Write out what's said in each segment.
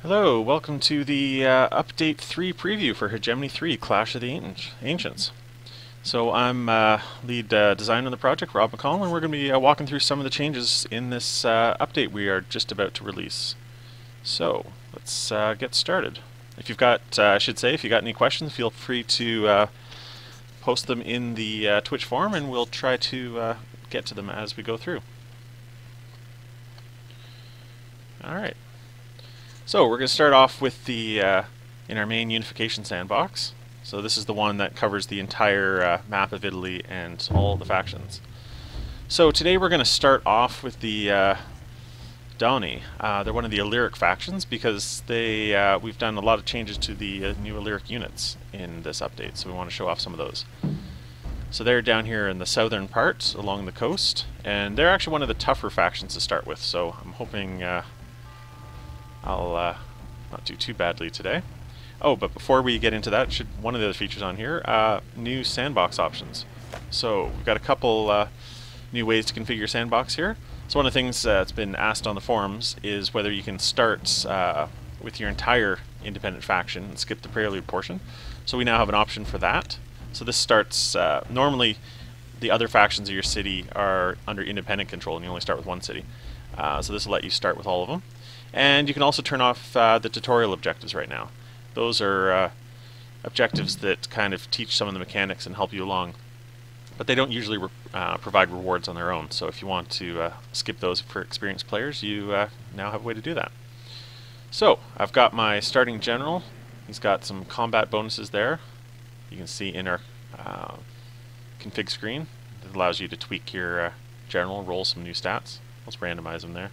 Hello, welcome to the Update 3 preview for Hegemony 3 Clash of the Ancients. So I'm lead designer on the project, Rob McCall, and we're going to be walking through some of the changes in this update we are just about to release. So let's get started. If you've got, if you got any questions, feel free to post them in the Twitch forum, and we'll try to get to them as we go through. All right. So we're going to start off with the in our main unification sandbox. So this is the one that covers the entire map of Italy and all the factions. So today we're going to start off with the Doni. They're one of the Illyric factions because they we've done a lot of changes to the new Illyric units in this update, so we want to show off some of those. So they're down here in the southern part along the coast, and they're actually one of the tougher factions to start with, so I'm hoping I'll not do too badly today. Oh, but before we get into that, one of the other features on here, new sandbox options. So we've got a couple new ways to configure sandbox here. So one of the things that's been asked on the forums is whether you can start with your entire independent faction and skip the prelude portion. So we now have an option for that. So this starts, normally the other factions of your city are under independent control and you only start with one city. So this will let you start with all of them. And you can also turn off the tutorial objectives right now. Those are objectives that kind of teach some of the mechanics and help you along, but they don't usually provide rewards on their own. So if you want to skip those for experienced players, you now have a way to do that. So I've got my starting general. He's got some combat bonuses there. You can see in our config screen. It allows you to tweak your general, roll some new stats. Let's randomize them there.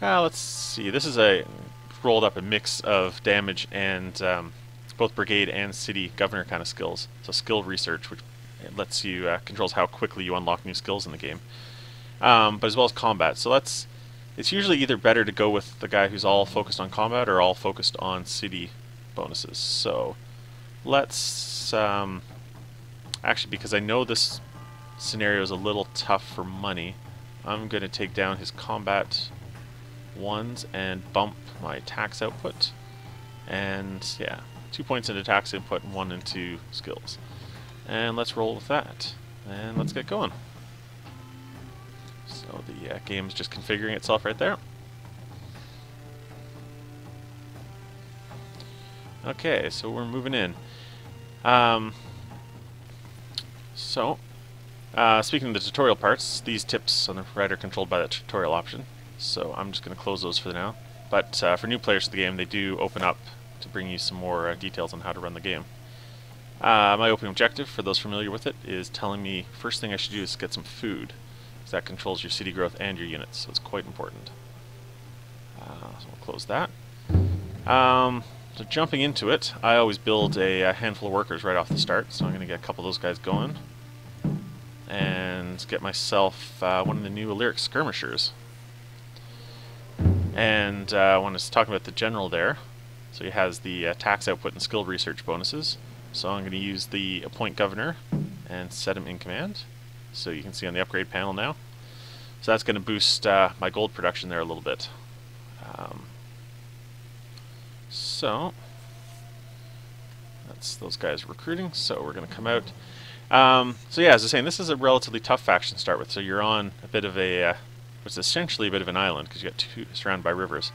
Let's see, this is rolled up a mix of damage and both brigade and city governor kind of skills. So skill research, which it lets you, controls how quickly you unlock new skills in the game. But as well as combat. So it's usually either better to go with the guy who's all focused on combat or all focused on city bonuses. So let's, actually, because I know this scenario is a little tough for money, I'm going to take down his combat ones and bump my tax output. And yeah, 2 points into tax input and 1 into skills. And let's roll with that. And let's get going. So the game's just configuring itself right there. Okay, so we're moving in. Speaking of the tutorial parts, these tips on the right are controlled by the tutorial option, so I'm just going to close those for now. But for new players to the game, they do open up to bring you some more details on how to run the game. My opening objective, for those familiar with it, is telling me first thing I should do is get some food, because that controls your city growth and your units, so it's quite important. So we'll close that. So jumping into it, I always build a handful of workers right off the start, so I'm going to get a couple of those guys going. And get myself one of the new Illyric skirmishers. And when I was talking about the general there, so he has the tax output and skill research bonuses. So I'm going to use the appoint governor and set him in command. So you can see on the upgrade panel now. So that's going to boost my gold production there a little bit. So that's those guys recruiting. So we're going to come out. So yeah, as I was saying, this is a relatively tough faction to start with. So you're on a bit of a, what's essentially a bit of an island because you got surrounded by rivers.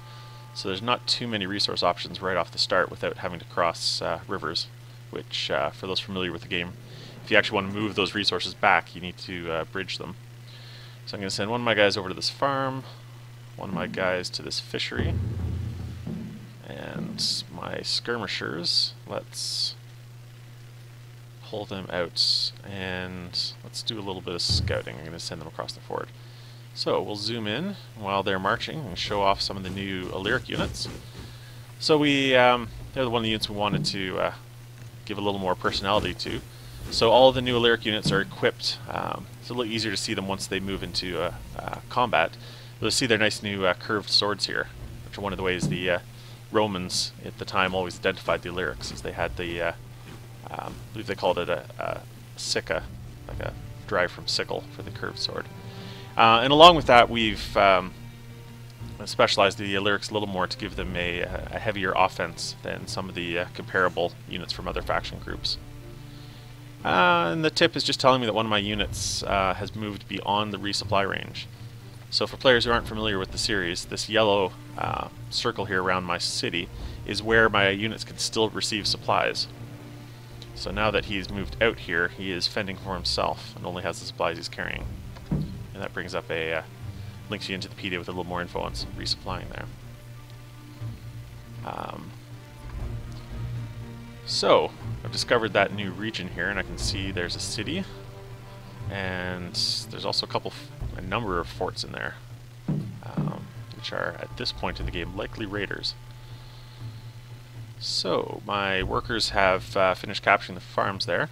So there's not too many resource options right off the start without having to cross rivers, which for those familiar with the game, if you actually want to move those resources back, you need to bridge them. So I'm going to send one of my guys over to this farm, one of my guys to this fishery, and my skirmishers, let's pull them out, and let's do a little bit of scouting. I'm going to send them across the ford. So we'll zoom in while they're marching and show off some of the new Illyric units. So they're one of the units we wanted to give a little more personality to. So all of the new Illyric units are equipped. It's a little easier to see them once they move into combat. You'll see their nice new curved swords here, which are one of the ways the Romans at the time always identified the Illyrics, as they had the I believe they called it a sicca, like a drive from sickle for the curved sword. And along with that, we've specialized the Lyrics a little more to give them a heavier offense than some of the comparable units from other faction groups. And the tip is just telling me that one of my units has moved beyond the resupply range. So for players who aren't familiar with the series, this yellow circle here around my city is where my units can still receive supplies. So now that he's moved out here, he is fending for himself and only has the supplies he's carrying. And that brings up a links you into the PD with a little more info on resupplying there. So I've discovered that new region here, and I can see there's a city, and there's also a number of forts in there, which are at this point in the game likely raiders. So my workers have finished capturing the farms there.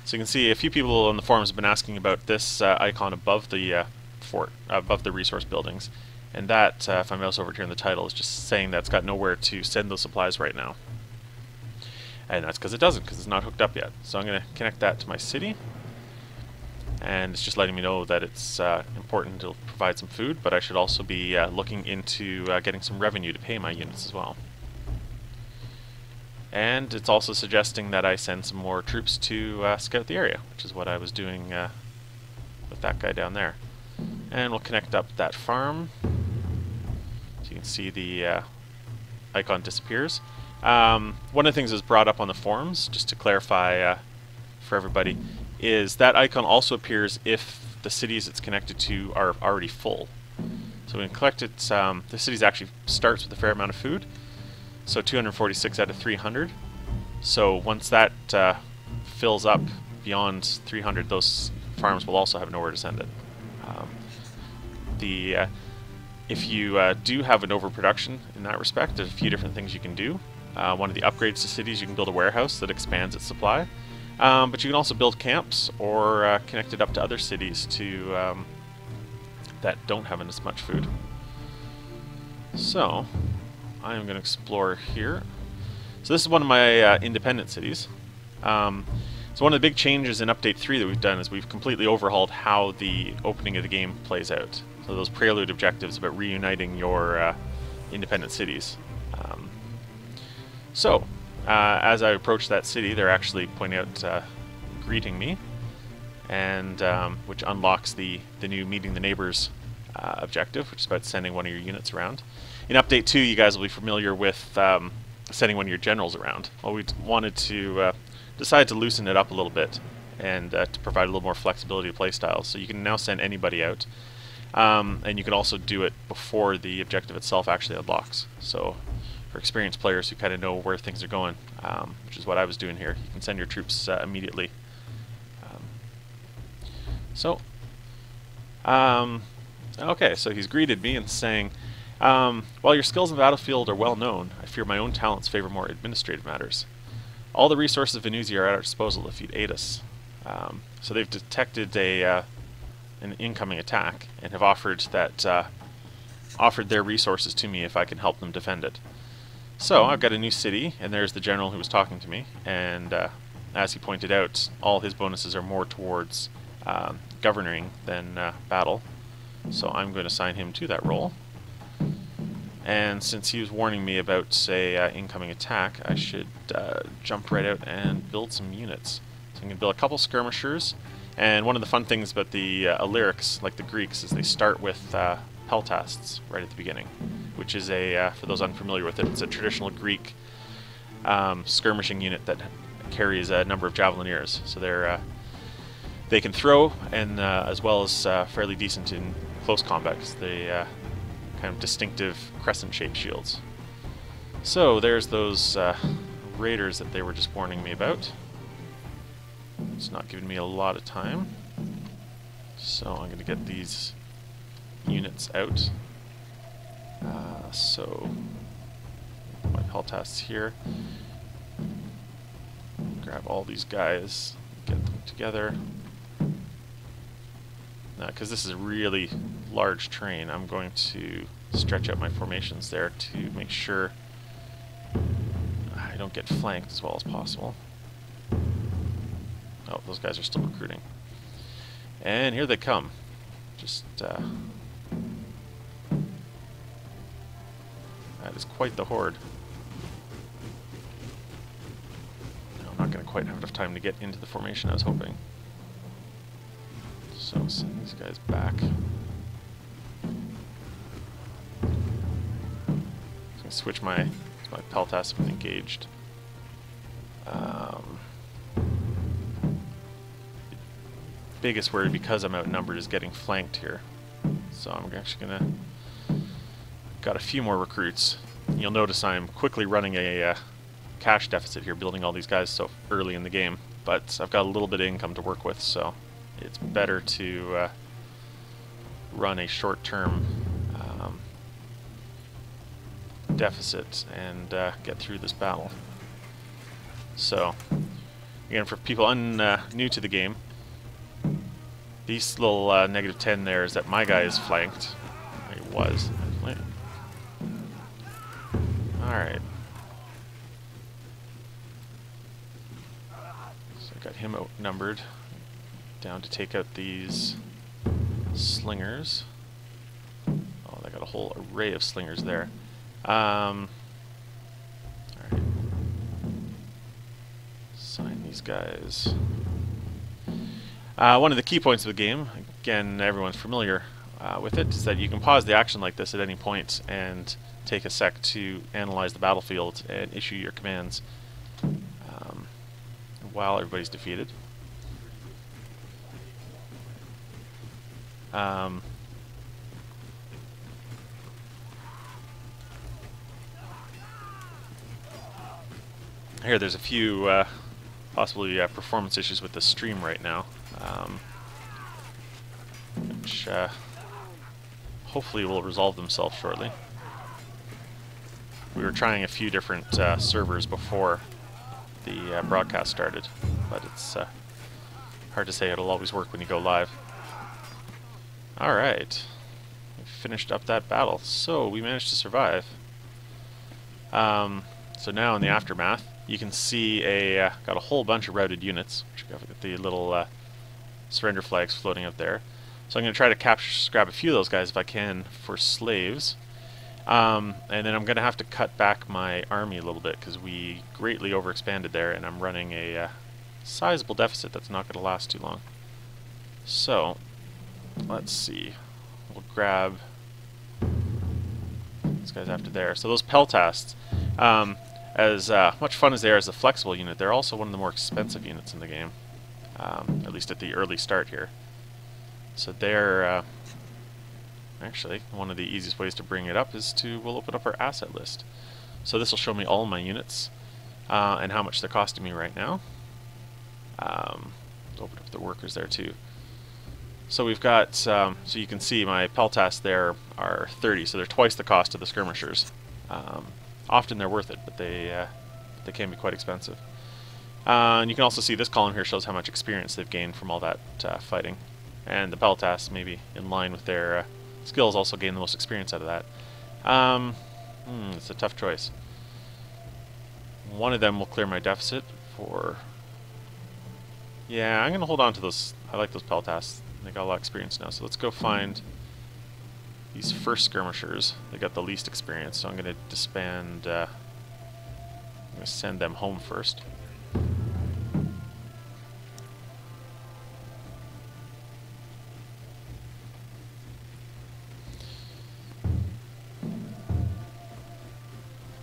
So you can see a few people on the forums have been asking about this icon above the fort, above the resource buildings, and that, if I mouse over here in the title, is just saying that it's got nowhere to send those supplies right now. And that's because it doesn't, because it's not hooked up yet. So I'm going to connect that to my city, and it's just letting me know that it's important to provide some food, but I should also be looking into getting some revenue to pay my units as well. And it's also suggesting that I send some more troops to scout the area, which is what I was doing with that guy down there. And we'll connect up that farm. So you can see the icon disappears. One of the things that's brought up on the forums, just to clarify for everybody, is that icon also appears if the cities it's connected to are already full. So when collect it, the cities actually starts with a fair amount of food. So 246 out of 300. So once that fills up beyond 300, those farms will also have nowhere to send it. If you do have an overproduction in that respect, there's a few different things you can do. One of the upgrades to cities, you can build a warehouse that expands its supply. But you can also build camps or connect it up to other cities to that don't have as much food. So I am going to explore here. So this is one of my independent cities. So one of the big changes in Update 3 that we've done is we've completely overhauled how the opening of the game plays out. So those prelude objectives about reuniting your independent cities. As I approach that city, they're actually pointing out, greeting me, and which unlocks the new Meeting the Neighbors objective, which is about sending one of your units around. In Update 2, you guys will be familiar with sending one of your generals around. Well, we wanted to decide to loosen it up a little bit and to provide a little more flexibility to playstyles. So you can now send anybody out, and you can also do it before the objective itself actually unlocks. So for experienced players who kind of know where things are going, which is what I was doing here, you can send your troops immediately. Okay, so he's greeted me and saying, while your skills in the battlefield are well known, I fear my own talents favor more administrative matters. All the resources of Venusia are at our disposal if you'd aid us. So they've detected an incoming attack and have offered their resources to me if I can help them defend it. So I've got a new city, and there's the general who was talking to me, and as he pointed out, all his bonuses are more towards governing than battle. So I'm going to assign him to that role. And since he was warning me about, say, incoming attack, I should jump right out and build some units. So I'm going to build a couple skirmishers, and one of the fun things about the Illyrics, like the Greeks, is they start with peltasts right at the beginning, which is for those unfamiliar with it, it's a traditional Greek skirmishing unit that carries a number of javelineers. So they can throw, and as well as fairly decent in close combat, because they kind of distinctive crescent-shaped shields. So there's those raiders that they were just warning me about. It's not giving me a lot of time, so I'm going to get these units out. So my peltasts here. Grab all these guys, get them together. Because this is a really large terrain, I'm going to stretch out my formations there to make sure I don't get flanked as well as possible. Oh, those guys are still recruiting. And here they come. Just that is quite the horde. No, I'm not going to quite have enough time to get into the formation I was hoping. So send these guys back. Switch my Peltas have been engaged. Biggest worry, because I'm outnumbered, is getting flanked here. So I'm actually gonna got a few more recruits. You'll notice I'm quickly running a cash deficit here, building all these guys so early in the game. But I've got a little bit of income to work with, so it's better to run a short-term deficit and get through this battle. So, again, for people new to the game, these little -10 there is that my guy is flanked. He was. Alright. So I got him outnumbered. Down to take out these slingers. Oh, they got a whole array of slingers there. Alright. Sign these guys. One of the key points of the game, again, everyone's familiar with it, is that you can pause the action like this at any point and take a sec to analyze the battlefield and issue your commands while everybody's defeated. Here, there's a few possibly performance issues with the stream right now, which hopefully will resolve themselves shortly. We were trying a few different servers before the broadcast started, but it's hard to say it'll always work when you go live. Alright, we finished up that battle, so we managed to survive. So now in the aftermath, you can see got a whole bunch of routed units, which got the little surrender flags floating up there. So I'm going to try to grab a few of those guys if I can for slaves. And then I'm going to have to cut back my army a little bit because we greatly overexpanded there, and I'm running a sizable deficit that's not going to last too long. So, let's see. We'll grab these guys after there. So those Peltasts, as much fun as they are as a flexible unit, they're also one of the more expensive units in the game, at least at the early start here. So they're actually one of the easiest ways to bring it up is we'll open up our asset list. So this will show me all my units and how much they're costing me right now. Open up the workers there too. So we've got, so you can see my Peltas there are 30, so they're twice the cost of the skirmishers. Often they're worth it, but they can be quite expensive. And you can also see this column here shows how much experience they've gained from all that fighting. And the Peltas, maybe in line with their skills, also gain the most experience out of that. It's a tough choice. One of them will clear my deficit for... Yeah, I'm going to hold on to those. I like those Peltas. They got a lot of experience now, so let's go find these first skirmishers. They got the least experience, so I'm going to disband. I'm going to send them home first.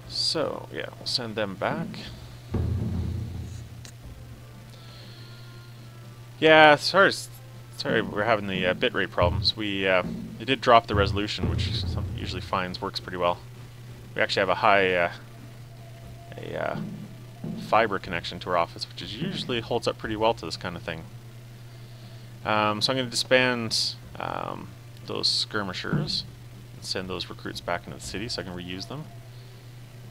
So yeah, we'll send them back. Yeah, sorry we're having the bitrate problems. It did drop the resolution, which something usually finds works pretty well. We actually have a high fiber connection to our office, which usually holds up pretty well to this kind of thing. So I'm going to disband those skirmishers and send those recruits back into the city so I can reuse them,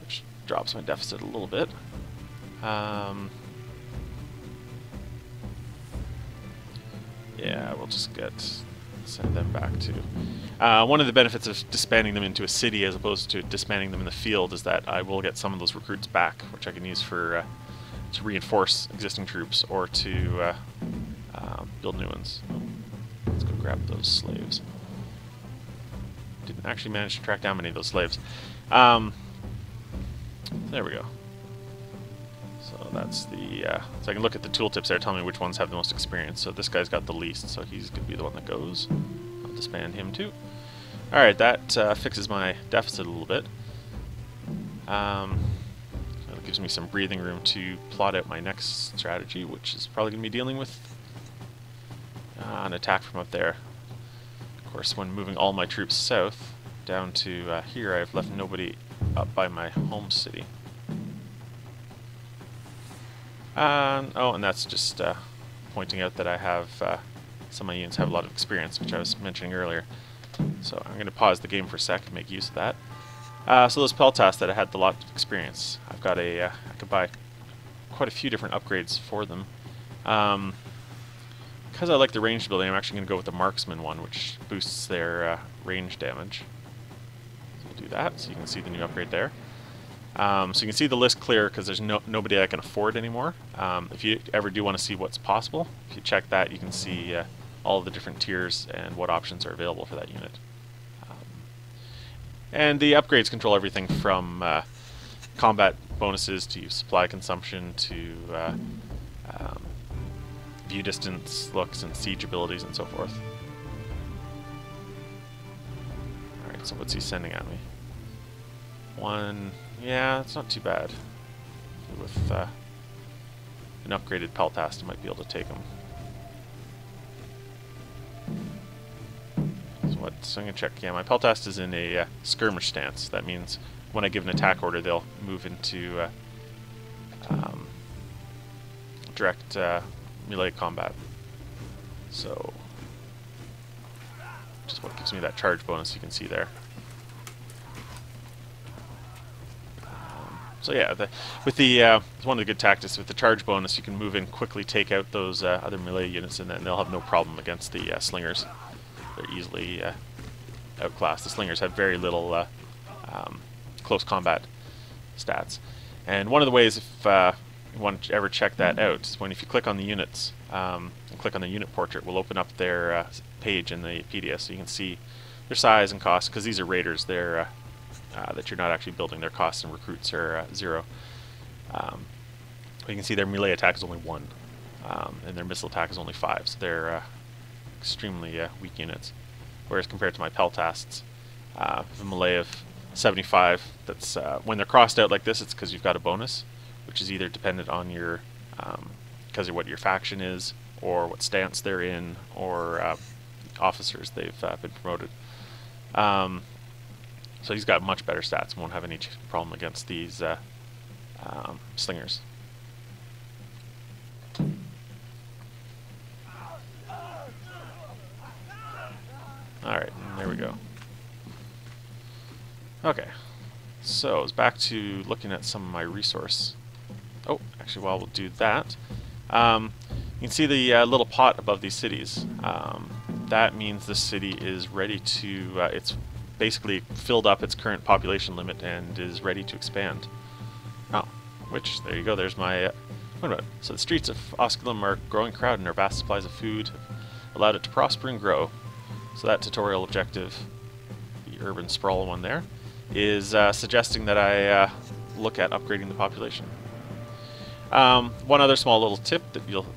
which drops my deficit a little bit. Yeah, we'll just send them back to... one of the benefits of disbanding them into a city as opposed to disbanding them in the field is that I will get some of those recruits back, which I can use for to reinforce existing troops or to build new ones. Let's go grab those slaves. Didn't actually manage to track down many of those slaves. There we go. So that's the... so I can look at the tooltips there, tell me which ones have the most experience. So this guy's got the least, so he's going to be the one that goes. I'll disband him too. Alright, that fixes my deficit a little bit. It gives me some breathing room to plot out my next strategy, which is probably going to be dealing with an attack from up there. Of course, when moving all my troops south down to here, I've left nobody up by my home city. Oh, and that's just pointing out that I have some of my units have a lot of experience, which I was mentioning earlier. So I'm going to pause the game for a sec and make use of that. So those peltasts that I had a lot of experience, I've got a, I could buy quite a few different upgrades for them. Because I like the ranged building, I'm actually going to go with the marksman one, which boosts their range damage. So we'll do that, so you can see the new upgrade there. So you can see the list clear because there's nobody I can afford anymore. If you ever do want to see what's possible, if you check that, you can see all of the different tiers and what options are available for that unit. And the upgrades control everything from combat bonuses to supply consumption to view distance, looks, and siege abilities, and so forth. Alright, so what's he sending at me? One, yeah, it's not too bad. With an upgraded peltast, I might be able to take him. So I'm going to check. Yeah, my peltast is in a skirmish stance. That means when I give an attack order, they'll move into direct melee combat. So, just what gives me that charge bonus you can see there. So yeah, with the one of the good tactics with the charge bonus, you can move in quickly, take out those other melee units, and then they'll have no problem against the slingers. They're easily outclassed. The slingers have very little close combat stats. And one of the ways, if you want to ever check that out, is when if you click on the units and click on the unit portrait, we'll open up their page in the PDF, so you can see their size and cost, because these are raiders. They're that you're not actually building. Their costs and recruits are 0. You can see their melee attack is only 1, and their missile attack is only 5. So they're extremely weak units. Whereas compared to my peltasts, a melee of 75, that's when they're crossed out like this, it's because you've got a bonus, which is either dependent on your because of what your faction is, or what stance they're in, or officers they've been promoted. So he's got much better stats and won't have any problem against these slingers. Alright, there we go. Okay, so it's back to looking at some of my resource. Oh, actually, while we'll do that, you can see the little pot above these cities. That means the city is ready to, it's basically filled up its current population limit and is ready to expand. Oh, which, there you go, there's my, what about it? So the streets of Osculum are growing crowded, and our vast supplies of food have allowed it to prosper and grow. So that tutorial objective, the urban sprawl one there, is suggesting that I look at upgrading the population. One other small little tip that you'll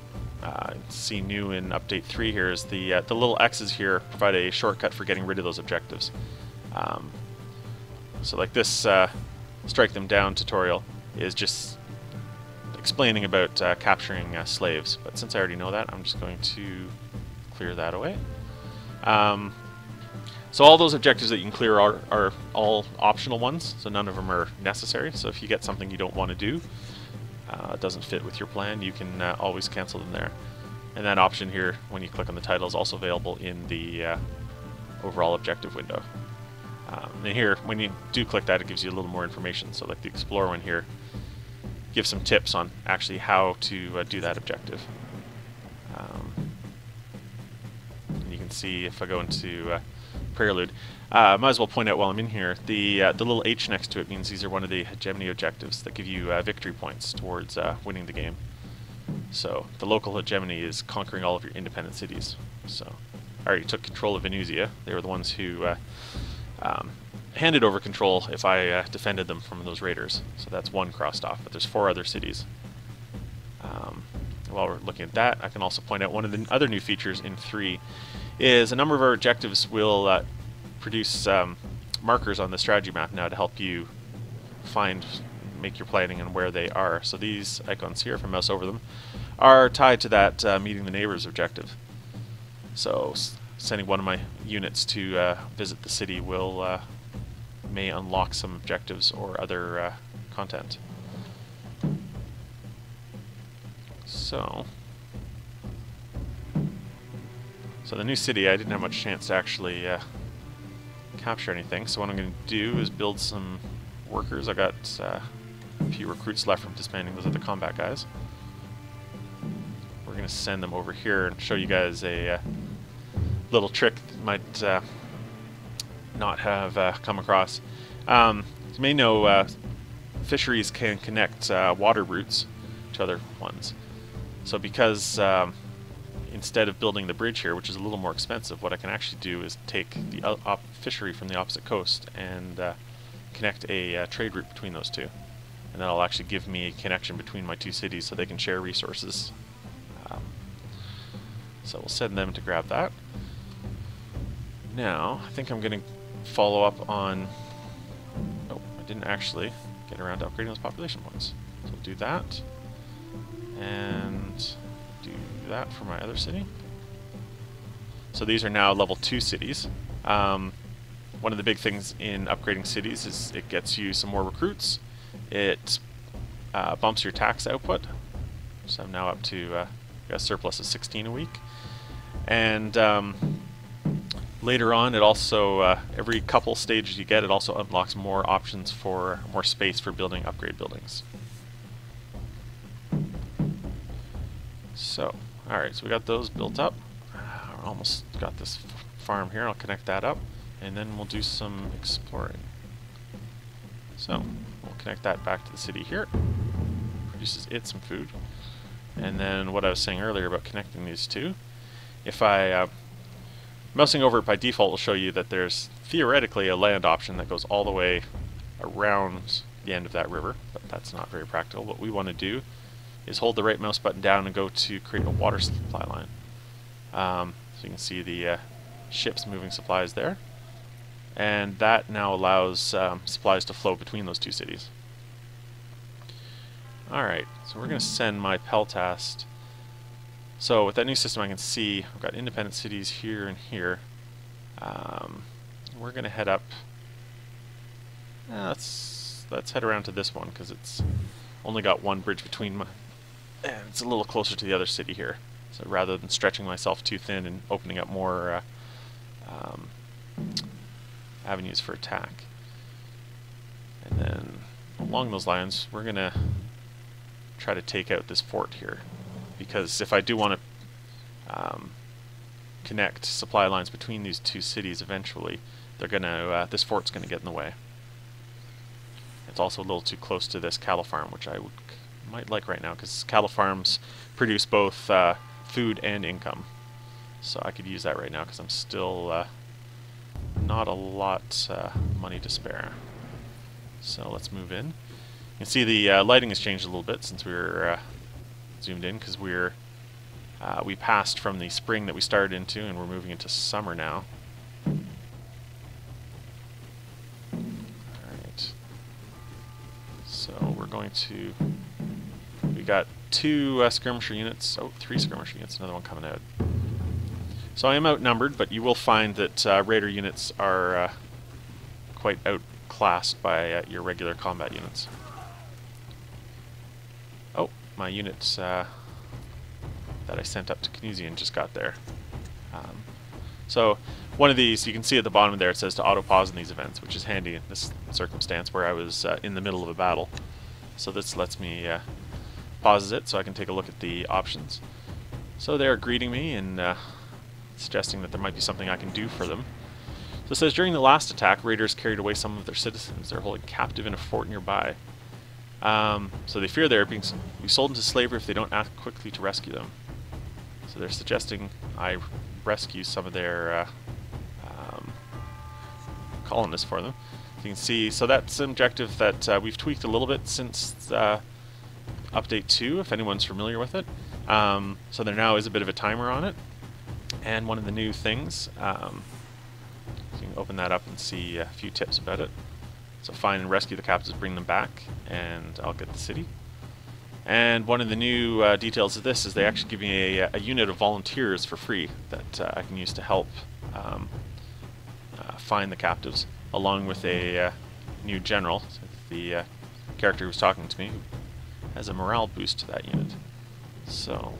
see new in Update 3 here is the little X's here provide a shortcut for getting rid of those objectives. So like this Strike Them Down tutorial is just explaining about capturing slaves. But since I already know that, I'm just going to clear that away. So all those objectives that you can clear are all optional ones, so none of them are necessary. So if you get something you don't want to do, it doesn't fit with your plan, you can always cancel them there. And that option here, when you click on the title, is also available in the overall objective window. And here, when you do click that, it gives you a little more information. So like the Explorer one here gives some tips on actually how to do that objective. And you can see if I go into Prelude, might as well point out while I'm in here, the little H next to it means these are one of the Hegemony objectives that give you victory points towards winning the game. So the local hegemony is conquering all of your independent cities. So already took control of Venusia. They were the ones who handed over control if I defended them from those raiders. So that's one crossed off, but there's 4 other cities. While we're looking at that, I can also point out one of the other new features in 3 is a number of our objectives will produce markers on the strategy map now to help you make your planning and where they are. So these icons here, if I mouse over them, are tied to that meeting the neighbors objective. So sending one of my units to visit the city will may unlock some objectives or other content. So the new city, I didn't have much chance to actually capture anything, so what I'm going to do is build some workers. I got a few recruits left from disbanding those other combat guys. We're going to send them over here and show you guys a little trick that might not have come across. You may know fisheries can connect water routes to other ones. So because instead of building the bridge here, which is a little more expensive, what I can actually do is take the fishery from the opposite coast and connect a trade route between those two. And that'll actually give me a connection between my 2 cities so they can share resources. So we'll send them to grab that. Now, I think I'm going to follow up on... Oh, I didn't actually get around to upgrading those population points. So we'll do that. And do that for my other city. So these are now level 2 cities. One of the big things in upgrading cities is it gets you some more recruits. It bumps your tax output. So I'm now up to a surplus of 16 a week. And later on, it also, every couple stages you get, it also unlocks more options for more space for building upgrade buildings. So, alright, so we got those built up. Almost got this farm here. I'll connect that up, and then we'll do some exploring. So, we'll connect that back to the city here. Produces it some food. And then what I was saying earlier about connecting these two, if I mousing over it by default will show you that there's theoretically a land option that goes all the way around the end of that river, but that's not very practical. What we want to do is hold the right mouse button down and go to create a water supply line. So you can see the ships moving supplies there, and that now allows supplies to flow between those 2 cities. Alright, so we're going to send my Peltast. So with that new system I can see I've got independent cities here and here. We're going to head up, let's head around to this one because it's only got one bridge between my, and it's a little closer to the other city here. So rather than stretching myself too thin and opening up more avenues for attack. And then along those lines we're going to try to take out this fort here, because if I do want to connect supply lines between these 2 cities eventually, they're going to this fort's going to get in the way. It's also a little too close to this cattle farm, which I might like right now, because cattle farms produce both food and income. So I could use that right now because I'm still not a lot money to spare. So let's move in. You can see the lighting has changed a little bit since we were zoomed in, because we passed from the spring that we started into and we're moving into summer now. Alright. So we're going to... We got 2 skirmisher units. Oh, 3 skirmisher units, another one coming out. So I am outnumbered, but you will find that raider units are quite outclassed by your regular combat units. Oh, my units that I sent up to Knesian just got there. So one of these, you can see at the bottom there, it says to auto-pause in these events, which is handy in this circumstance where I was in the middle of a battle. So this lets me pauses it so I can take a look at the options. So they're greeting me and suggesting that there might be something I can do for them. So it says, during the last attack, raiders carried away some of their citizens. They're holding captive in a fort nearby. So they fear they're being sold into slavery if they don't act quickly to rescue them. So they're suggesting I rescue some of their colonists for them. You can see, so that's an objective that we've tweaked a little bit since update 2, if anyone's familiar with it. So there now is a bit of a timer on it. And one of the new things, you can open that up and see a few tips about it. So find and rescue the captives, bring them back, and I'll get the city. And one of the new details of this is they actually give me a unit of volunteers for free that I can use to help find the captives, along with a new general. So the character who was talking to me has a morale boost to that unit. So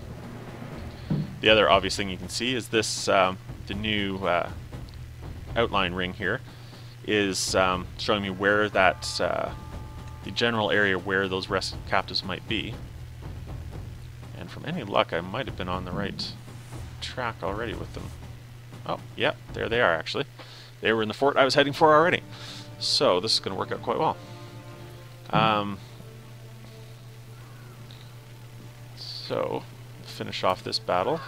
the other obvious thing you can see is this, the new outline ring here is showing me where that, the general area where those captives might be. And from any luck, I might have been on the right track already with them. Oh, yeah, there they are actually. They were in the fort I was heading for already. So this is going to work out quite well. So, finish off this battle.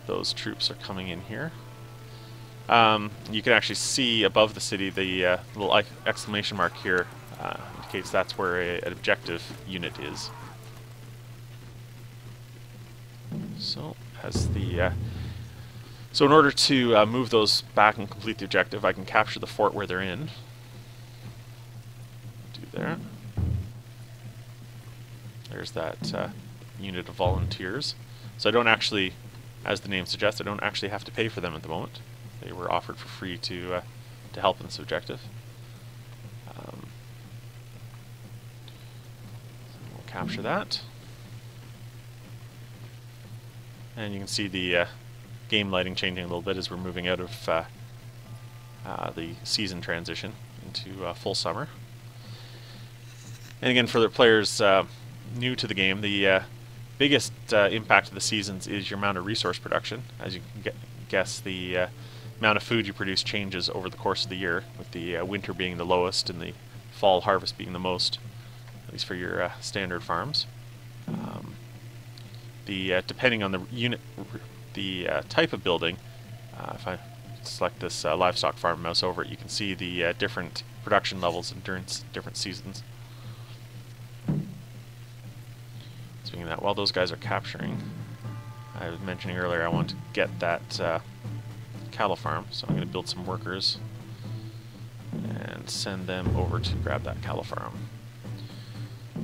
Those troops are coming in here. You can actually see above the city the little exclamation mark here indicates that's where an objective unit is. So, has the so in order to move those back and complete the objective, I can capture the fort where they're in. Do that. There's that unit of volunteers. So I don't actually, as the name suggests, I don't actually have to pay for them at the moment. They were offered for free to help in this objective. We'll capture that. And you can see the game lighting changing a little bit as we're moving out of the season transition into full summer. And again, for the players new to the game, the biggest impact of the seasons is your amount of resource production. As you can guess, the amount of food you produce changes over the course of the year, with the winter being the lowest and the fall harvest being the most, at least for your standard farms. Depending on the unit, the type of building, if I select this livestock farm, mouse over it, you can see the different production levels during different seasons. Speaking of that, while those guys are capturing, I was mentioning earlier I want to get that cattle farm, so I'm going to build some workers and send them over to grab that cattle farm.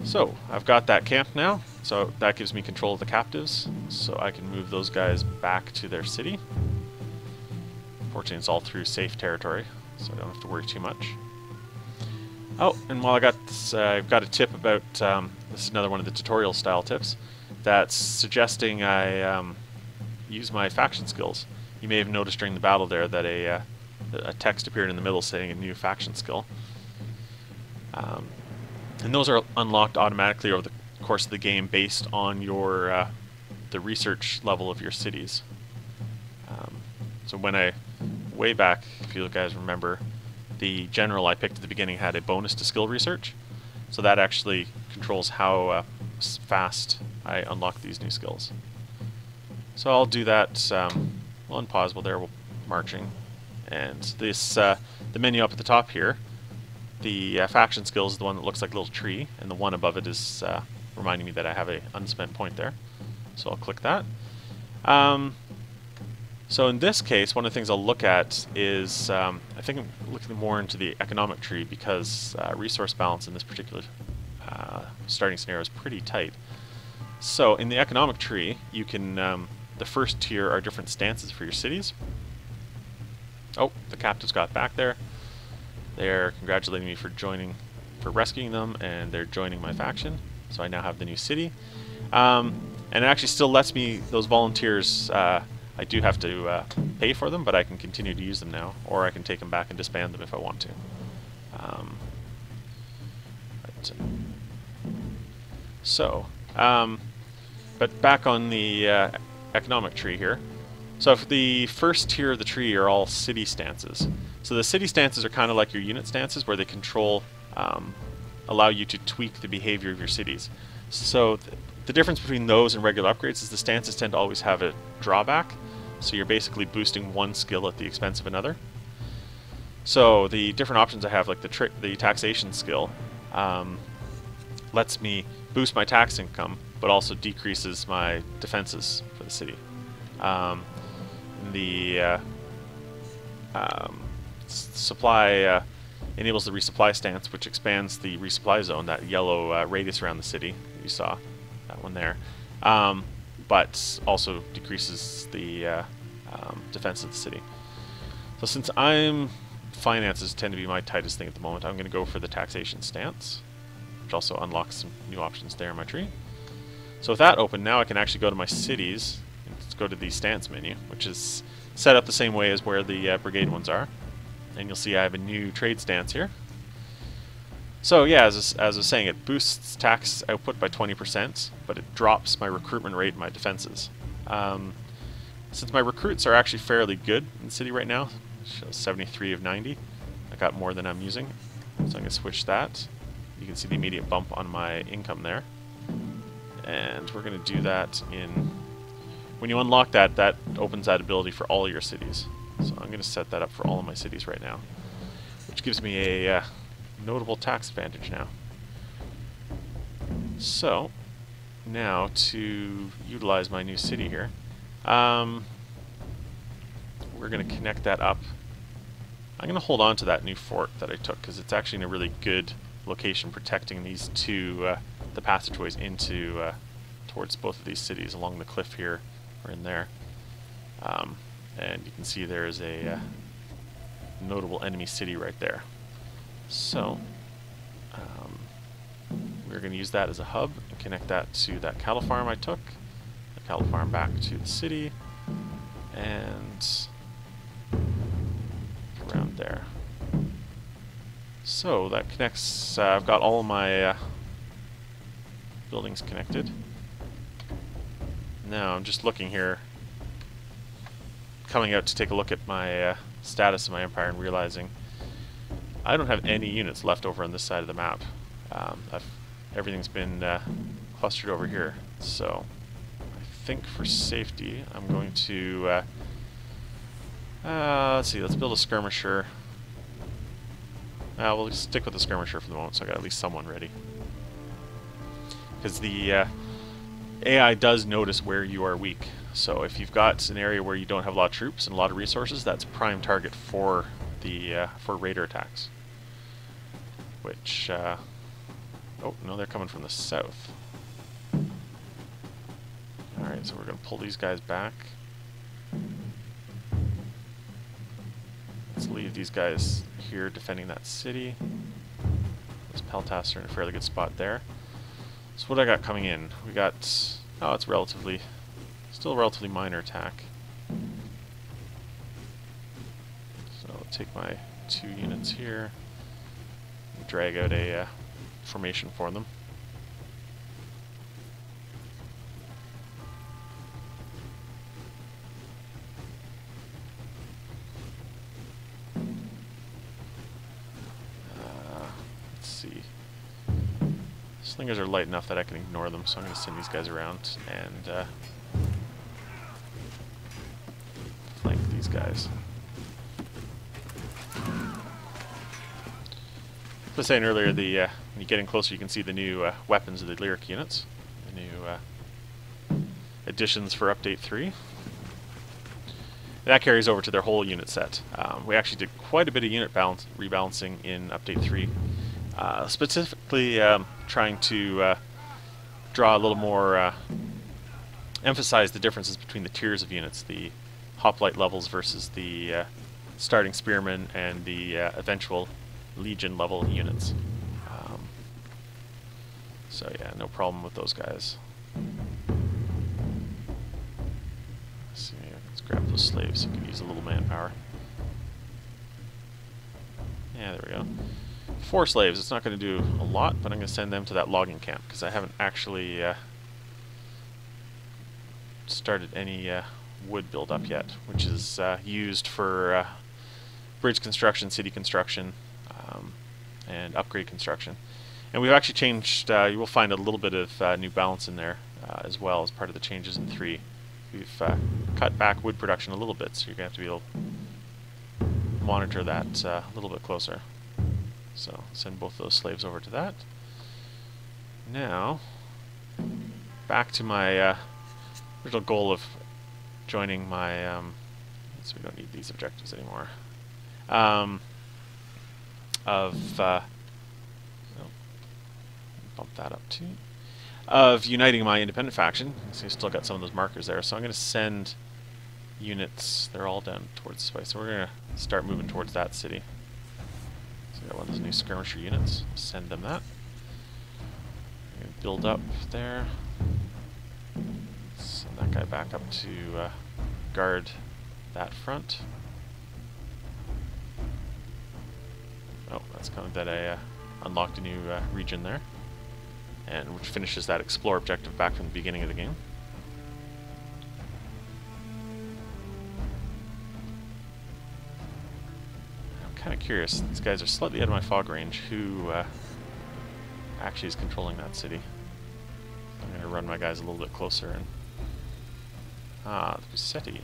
So I've got that camp now, so that gives me control of the captives, so I can move those guys back to their city. Fortunately, it's all through safe territory, so I don't have to worry too much. Oh, and while I got this, I've got a tip about, this is another one of the tutorial style tips, that's suggesting I use my faction skills. You may have noticed during the battle there that a text appeared in the middle saying a new faction skill. And those are unlocked automatically over the course of the game based on your the research level of your cities. So when way back, if you guys remember, the general I picked at the beginning had a bonus to skill research. So that actually controls how fast I unlock these new skills. So I'll do that, we'll unpause while they're marching. And this, the menu up at the top here, the faction skills is the one that looks like a little tree, and the one above it is reminding me that I have an unspent point there. So I'll click that. So in this case, one of the things I'll look at is, I think I'm looking more into the economic tree, because resource balance in this particular starting scenario is pretty tight. So in the economic tree, you can, the first tier are different stances for your cities. Oh, the captives got back there. They're congratulating me for rescuing them, and they're joining my faction. So I now have the new city. And it actually still lets me, those volunteers, I do have to pay for them, but I can continue to use them now, or I can take them back and disband them if I want to. But back on the economic tree here. So if the first tier of the tree are all city stances. So the city stances are kind of like your unit stances, where they control, allow you to tweak the behavior of your cities. So The difference between those and regular upgrades is the stances tend to always have a drawback, so you're basically boosting one skill at the expense of another. So the different options I have, like the taxation skill, lets me boost my tax income, but also decreases my defenses for the city. The supply enables the resupply stance, which expands the resupply zone, that yellow radius around the city. You saw that one there. But also decreases the defense of the city. So since finances tend to be my tightest thing at the moment, I'm going to go for the taxation stance, which also unlocks some new options there in my tree. So with that open, now I can actually go to my cities and go to the stance menu, which is set up the same way as where the brigade ones are. And you'll see I have a new trade stance here. So yeah, as I was saying, it boosts tax output by 20%, but it drops my recruitment rate and my defenses. Since my recruits are actually fairly good in the city right now, it shows 73 of 90. I got more than I'm using, so I'm going to switch that. You can see the immediate bump on my income there. And we're going to do that when you unlock that, that opens that ability for all your cities. So I'm going to set that up for all of my cities right now, which gives me a notable tax advantage now. So now to utilize my new city here, we're going to connect that up. I'm going to hold on to that new fort that I took because it's actually in a really good location, protecting these two the passageways into towards both of these cities along the cliff here or in there. And you can see there is a notable enemy city right there. So we're going to use that as a hub and connect that to that cattle farm I took, the cattle farm back to the city, and around there. So that connects, I've got all of my buildings connected. Now I'm just looking here, coming out to take a look at my status of my empire and realizing I don't have any units left over on this side of the map. Everything's been clustered over here. So I think for safety I'm going to let's see, let's build a skirmisher. We'll stick with the skirmisher for the moment, so I got at least someone ready. Because the AI does notice where you are weak. So if you've got an area where you don't have a lot of troops and a lot of resources, that's prime target for the for raider attacks. Which oh no, they're coming from the south. All right, so we're going to pull these guys back. Let's leave these guys here defending that city. Those Peltas are in a fairly good spot there. So what I got coming in? We got, oh, it's relatively, still a relatively minor attack. So I'll take my 2 units here and drag out a formation for them. Let's see. Slingers are light enough that I can ignore them, so I'm going to send these guys around and flank these guys. I was saying earlier, when you get in closer, you can see the new weapons of the lyric units, the new additions for Update 3. That carries over to their whole unit set. We actually did quite a bit of unit rebalancing in Update 3, specifically trying to draw a little more, emphasize the differences between the tiers of units, the hoplite levels versus the starting spearmen and the eventual Legion level units. So yeah, no problem with those guys. Let's see, let's grab those slaves so we can use a little manpower. Yeah, there we go. 4 slaves, it's not going to do a lot, but I'm going to send them to that logging camp because I haven't actually started any wood build up yet, which is used for bridge construction, city construction, and upgrade construction. And we've actually changed, you will find a little bit of new balance in there. as well as part of the changes in 3. We've cut back wood production a little bit, so you're going to have to be able to monitor that a little bit closer. So send both those slaves over to that. Now, back to my original goal of joining my... so we don't need these objectives anymore. Bump that up too. Of uniting my independent faction. So you still got some of those markers there. So I'm going to send units. They're all down towards this way. So we're going to start moving towards that city. So we got one of those new skirmisher units. Send them that. I'm going to build up there. Send that guy back up to guard that front. Oh, that's kind of that I unlocked a new region there. And which finishes that explore objective back from the beginning of the game. I'm kind of curious, these guys are slightly out of my fog range, who actually is controlling that city. I'm going to run my guys a little bit closer. And the Busetti.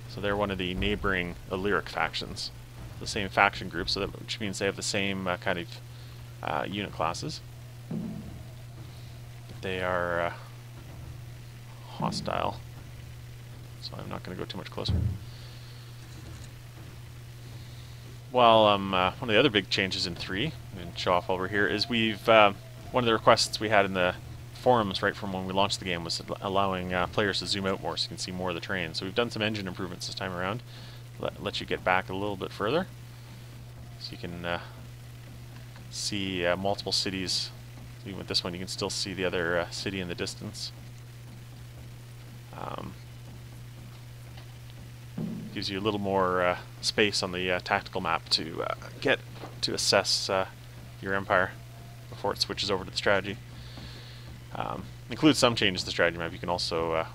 So they're one of the neighboring Illyric factions. The same faction group, so that, which means they have the same kind of unit classes. They are hostile, so I'm not going to go too much closer. Well, one of the other big changes in 3, and show off over here, is we've one of the requests we had in the forums right from when we launched the game was allowing players to zoom out more so you can see more of the terrain. So we've done some engine improvements this time around. Let you get back a little bit further, so you can see multiple cities. Even with this one, you can still see the other city in the distance. Gives you a little more space on the tactical map to get to assess your empire before it switches over to the strategy. Includes some changes to the strategy map. You can also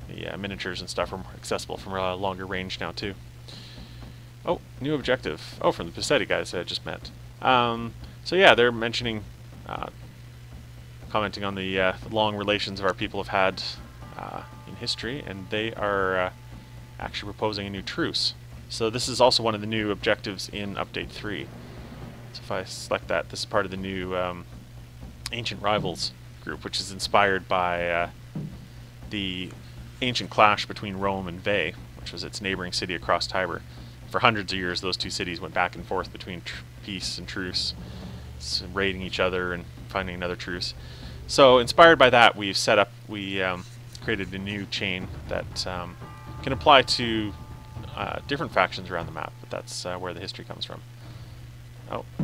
the miniatures and stuff are accessible from a longer range now too. Oh, new objective. Oh, from the Busetti guys that I just met. So yeah, they're mentioning. Commenting on the long relations our people have had in history, and they are actually proposing a new truce. So this is also one of the new objectives in Update 3. So if I select that, this is part of the new Ancient Rivals group, which is inspired by the ancient clash between Rome and Veii, which was its neighboring city across Tiber. For hundreds of years, those two cities went back and forth between peace and truce, raiding each other and finding another truce. So inspired by that, we created a new chain that can apply to different factions around the map, but that's where the history comes from. Oh. A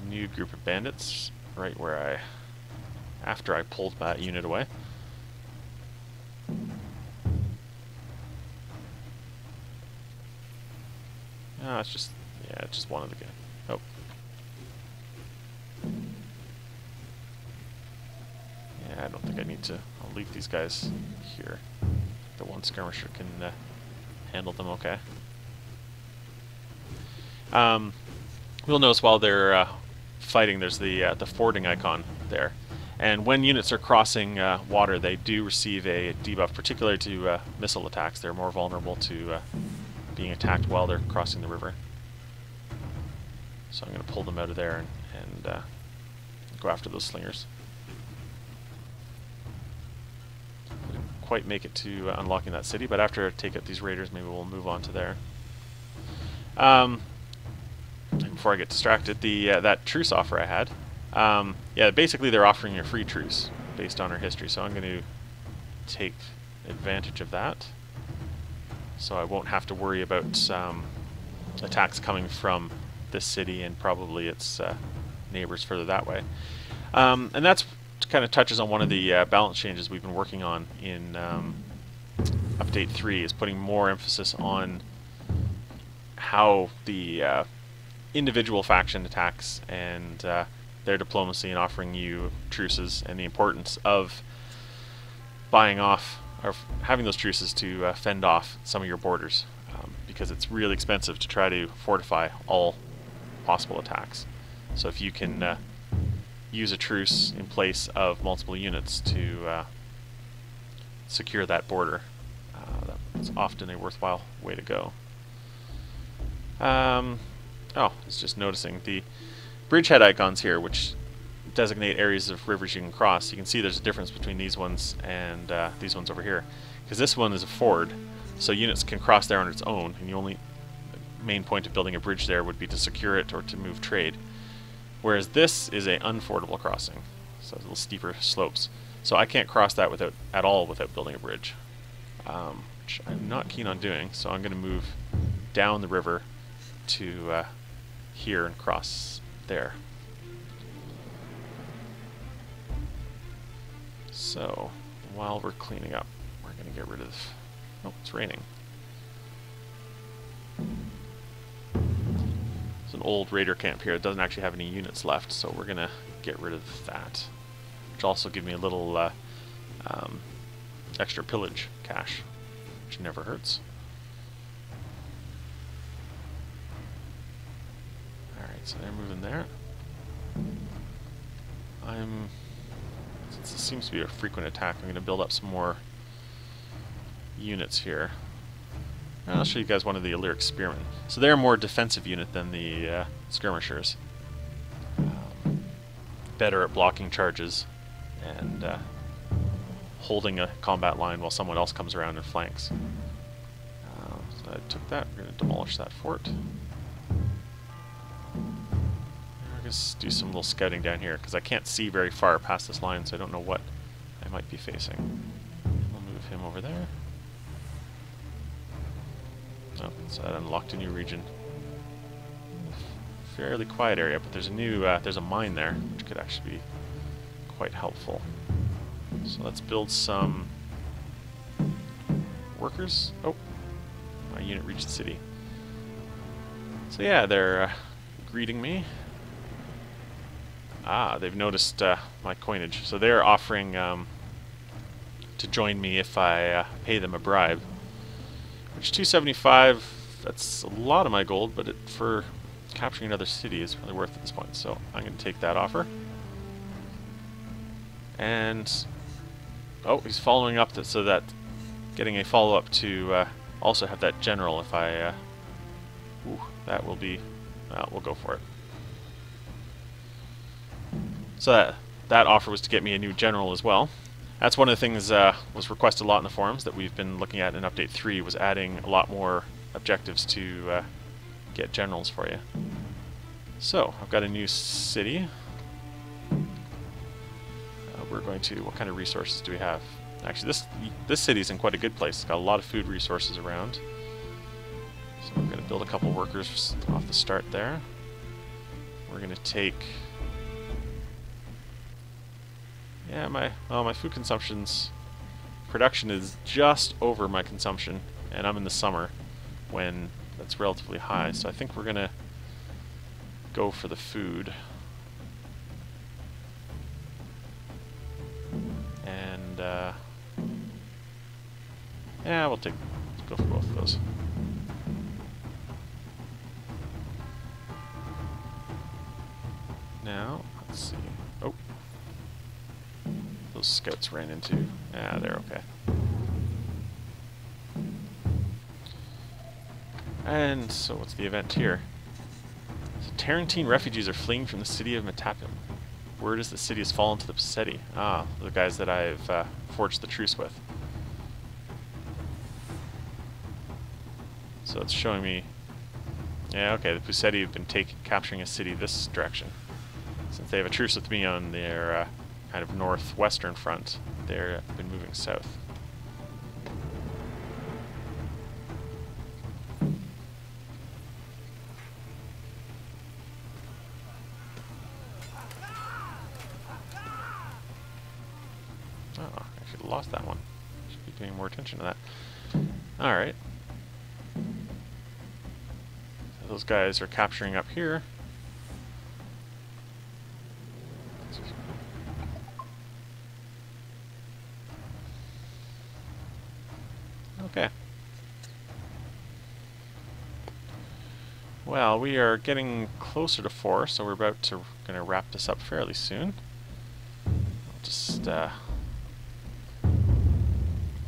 new group of bandits, right where after I pulled that unit away. No, it's just, yeah, it's just one of the guys. Oh. Yeah, I don't think I need to. I'll leave these guys here. The one skirmisher can handle them okay. You'll notice while they're fighting, there's the fording icon there. And when units are crossing water, they do receive a debuff, particularly to missile attacks. They're more vulnerable to being attacked while they're crossing the river. So I'm going to pull them out of there and go after those slingers. Didn't quite make it to unlocking that city, but after I take out these raiders, maybe we'll move on to there. Before I get distracted, that truce offer I had, yeah, basically they're offering a free truce based on our history, so I'm going to take advantage of that. So I won't have to worry about attacks coming from this city and probably its neighbors further that way. And that's kind of touches on one of the balance changes we've been working on in Update 3, is putting more emphasis on how the individual faction attacks and their diplomacy and offering you truces, and the importance of buying off or having those truces to fend off some of your borders, because it's really expensive to try to fortify all possible attacks. So if you can use a truce in place of multiple units to secure that border. That's often a worthwhile way to go. Oh, it's just noticing the bridgehead icons here, which designate areas of rivers you can cross. You can see there's a difference between these ones and these ones over here, because this one is a ford, so units can cross there on its own, and the main point of building a bridge there would be to secure it or to move trade. Whereas this is a unfordable crossing, so little steeper slopes. So I can't cross that at all without building a bridge, which I'm not keen on doing. So I'm going to move down the river to here and cross there. So while we're cleaning up, we're going to get rid of... Oh, it's raining. There's an old raider camp here. It doesn't actually have any units left, so we're going to get rid of that. Which also gives me a little extra pillage cash, which never hurts. Alright, so they're moving there. Since this seems to be a frequent attack, I'm going to build up some more units here. I'll show you guys one of the Illyric Spearmen. So they're a more defensive unit than the skirmishers. Better at blocking charges and holding a combat line while someone else comes around and flanks. So I took that. We're going to demolish that fort. We're going to do some little scouting down here, because I can't see very far past this line, so I don't know what I might be facing. We'll move him over there. Oh, so that unlocked a new region. Fairly quiet area, but there's a new there's a mine there, which could actually be quite helpful. So let's build some workers. Oh, my unit reached the city. So yeah, they're greeting me. Ah, they've noticed my coinage, so they're offering to join me if I pay them a bribe. Which 275, that's a lot of my gold, but for capturing another city is really worth it at this point. So I'm going to take that offer. And oh, he's following up so that getting a follow-up to also have that general. If I, that will be, we'll go for it. So that offer was to get me a new general as well. That's one of the things was requested a lot in the forums that we've been looking at in Update 3, was adding a lot more objectives to get generals for you. So, I've got a new city. We're going to... What kind of resources do we have? Actually, this city's in quite a good place. It's got a lot of food resources around. So we're going to build a couple workers off the start there. We're going to take... Yeah, my food consumption's... Production is just over my consumption, and I'm in the summer when that's relatively high, so I think we're going to go for the food. And, yeah, we'll go for both of those. Now, let's see. Oh. Those scouts ran into... Ah, they're okay. And so what's the event here? So Tarantine refugees are fleeing from the city of Metapium. Word is the city has fallen to the Puseti. Ah, the guys that I've forged the truce with. So it's showing me... Yeah, okay, the Puseti have been capturing a city this direction. Since they have a truce with me on their kind of northwestern front, they've been moving south. Oh, I should have lost that one. Should be paying more attention to that. Alright. So those guys are capturing up here. Okay. Well, we are getting closer to 4, so we're going to wrap this up fairly soon. after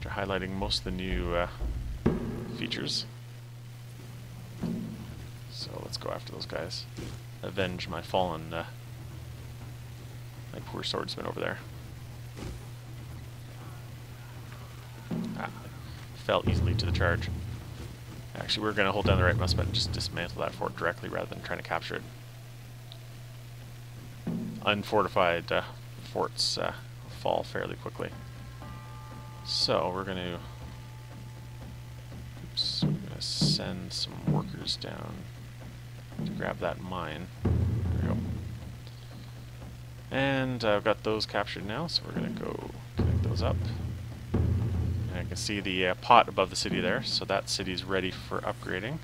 highlighting most of the new features. So let's go after those guys. Avenge my fallen, my poor swordsman over there. Ah, fell easily to the charge. Actually, we're going to hold down the right mouse button and just dismantle that fort directly rather than trying to capture it. Unfortified forts fall fairly quickly. So we're going to send some workers down to grab that mine. There we go. And I've got those captured now, so we're going to go connect those up. And I can see the pot above the city there, so that city's ready for upgrading.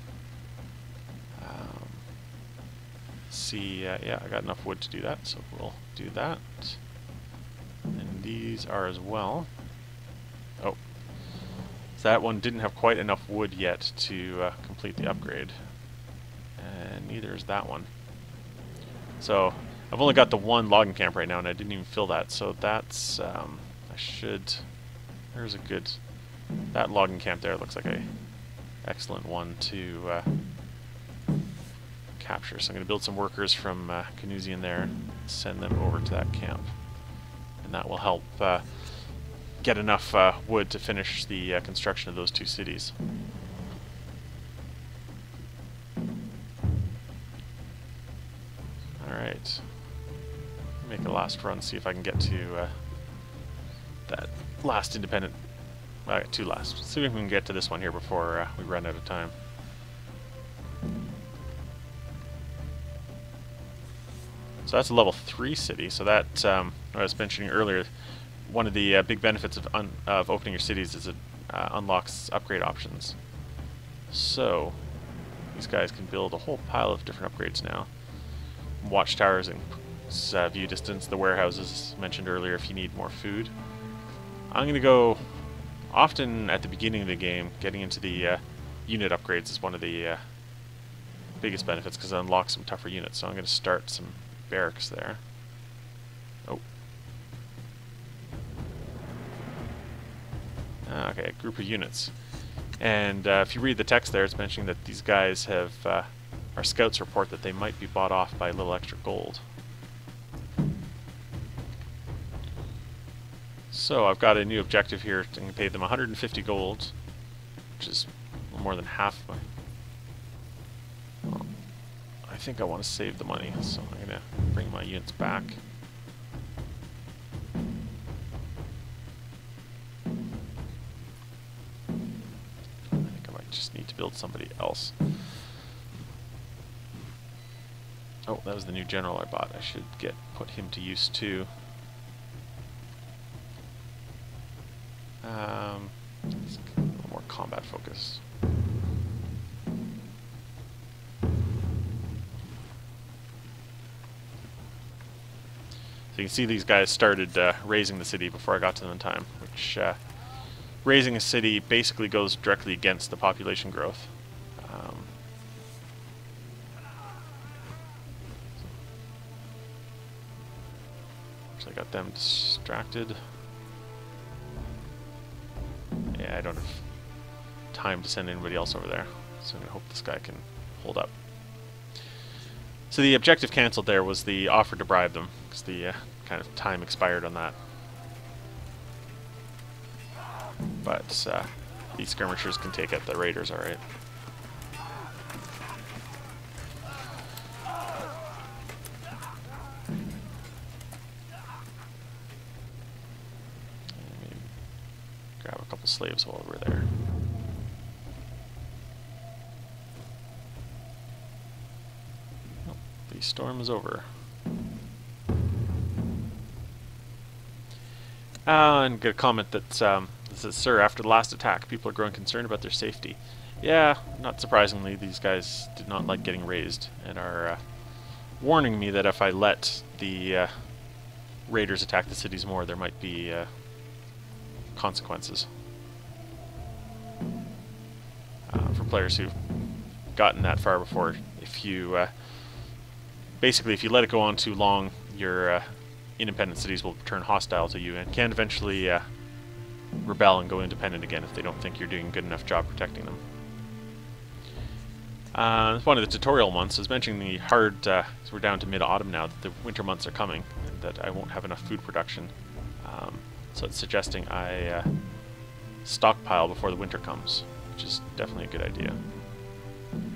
Yeah, I got enough wood to do that, so we'll do that. And these are as well. Oh, so that one didn't have quite enough wood yet to complete the upgrade. And neither is that one. So I've only got the one logging camp right now, and I didn't even fill that. So that's I should. There's a good. That logging camp there looks like a excellent one to capture. So I'm going to build some workers from Canusian there, send them over to that camp, and that will help get enough wood to finish the construction of those two cities. Alright, make a last run, see if I can get to that last independent, I got two last. See if we can get to this one here before we run out of time. So that's a level 3 city, so that, I was mentioning earlier, one of the big benefits of opening your cities is it unlocks upgrade options. So these guys can build a whole pile of different upgrades now. Watchtowers and view distance, the warehouses mentioned earlier if you need more food. I'm going to go often at the beginning of the game. Getting into the unit upgrades is one of the biggest benefits because it unlocks some tougher units. So I'm going to start some barracks there. Oh. Okay, a group of units. And if you read the text there, it's mentioning that these guys have, our scouts report that they might be bought off by a little extra gold. So I've got a new objective here. I'm going to pay them 150 gold, which is more than half my... Well, I think I want to save the money, so I'm going to bring my units back. I think I might just need to build somebody else. Oh, that was the new general I bought. I should put him to use too. Let's get a little more combat focus. So you can see these guys started raising the city before I got to them in time, which raising a city basically goes directly against the population growth. So I got them distracted. Yeah, I don't have time to send anybody else over there, so I'm going to hope this guy can hold up. So the objective cancelled there was the offer to bribe them, because the kind of time expired on that. But these skirmishers can take it, the raiders alright. Grab a couple slaves while we're there. Oh, the storm is over. And get a comment that says, "Sir, after the last attack, people are growing concerned about their safety." Yeah, not surprisingly, these guys did not like getting raised and are warning me that if I let the raiders attack the cities more, there might be consequences. For players who've gotten that far before, if you basically if you let it go on too long, your independent cities will turn hostile to you and can eventually rebel and go independent again if they don't think you're doing a good enough job protecting them. One of the tutorial months is mentioning the hard, so we're down to mid-autumn now, that the winter months are coming, and that I won't have enough food production. So it's suggesting I stockpile before the winter comes, which is definitely a good idea. So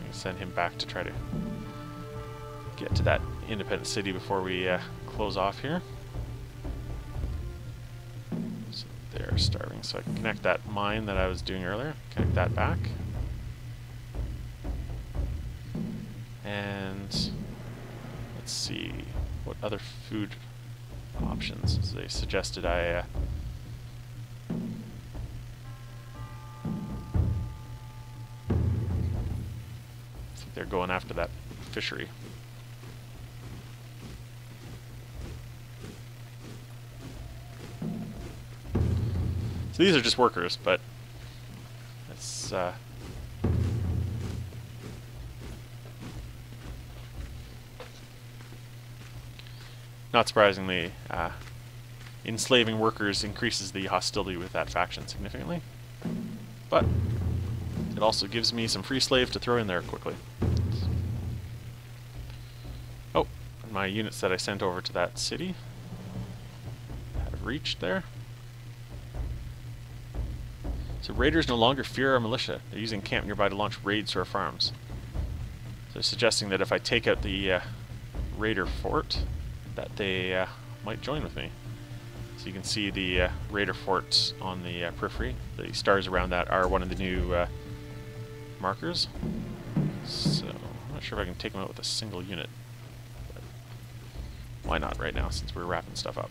I can send him back to try to get to that independent city before we close off here. So they're starving, so I can connect that mine that I was doing earlier, connect that back. And let's see, what other food options? So they suggested I think they're going after that fishery. So these are just workers, but it's not surprisingly, enslaving workers increases the hostility with that faction significantly, but it also gives me some free slave to throw in there quickly. Oh, and my units that I sent over to that city have reached there. So raiders no longer fear our militia. They're using camp nearby to launch raids to our farms. So they're suggesting that if I take out the raider fort, that they might join with me. So you can see the raider fort on the periphery. The stars around that are one of the new markers. So I'm not sure if I can take them out with a single unit. But why not right now, since we're wrapping stuff up?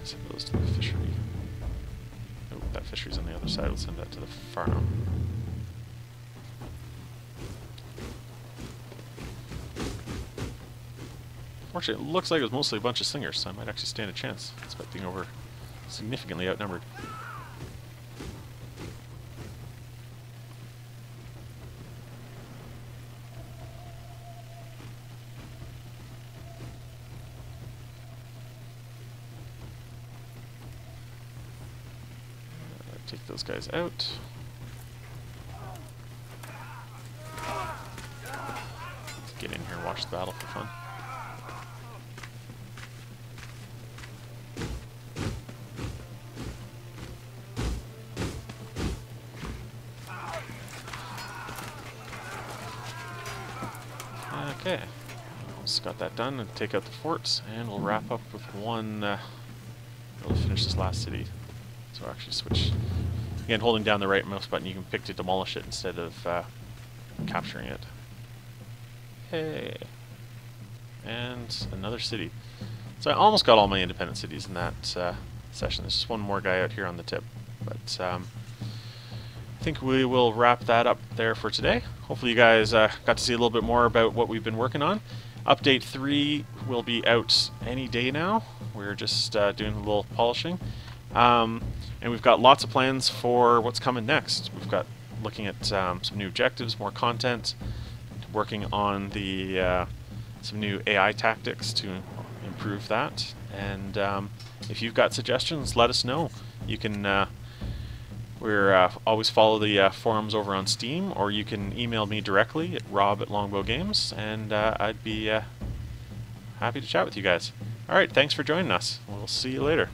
Send those to the fishery. Oh, that fishery's on the other side. We'll send that to the farm. Fortunately, it looks like it was mostly a bunch of singers, so I might actually stand a chance, despite being over significantly outnumbered. Take those guys out. Let's get in here and watch the battle for fun. Okay, almost got that done, and take out the forts, and we'll wrap up with one, we'll finish this last city. So I'll actually switch, again, holding down the right mouse button, you can pick to demolish it instead of capturing it. Hey! And another city. So I almost got all my independent cities in that session. There's just one more guy out here on the tip. But I think we will wrap that up there for today. Hopefully you guys got to see a little bit more about what we've been working on. Update 3 will be out any day now. We're just doing a little polishing. And we've got lots of plans for what's coming next. We've got looking at some new objectives, more content, working on the some new AI tactics to improve that. And if you've got suggestions, let us know. You can always follow the forums over on Steam, or you can email me directly at rob@longbowgames, and I'd be happy to chat with you guys. Alright, thanks for joining us. We'll see you later.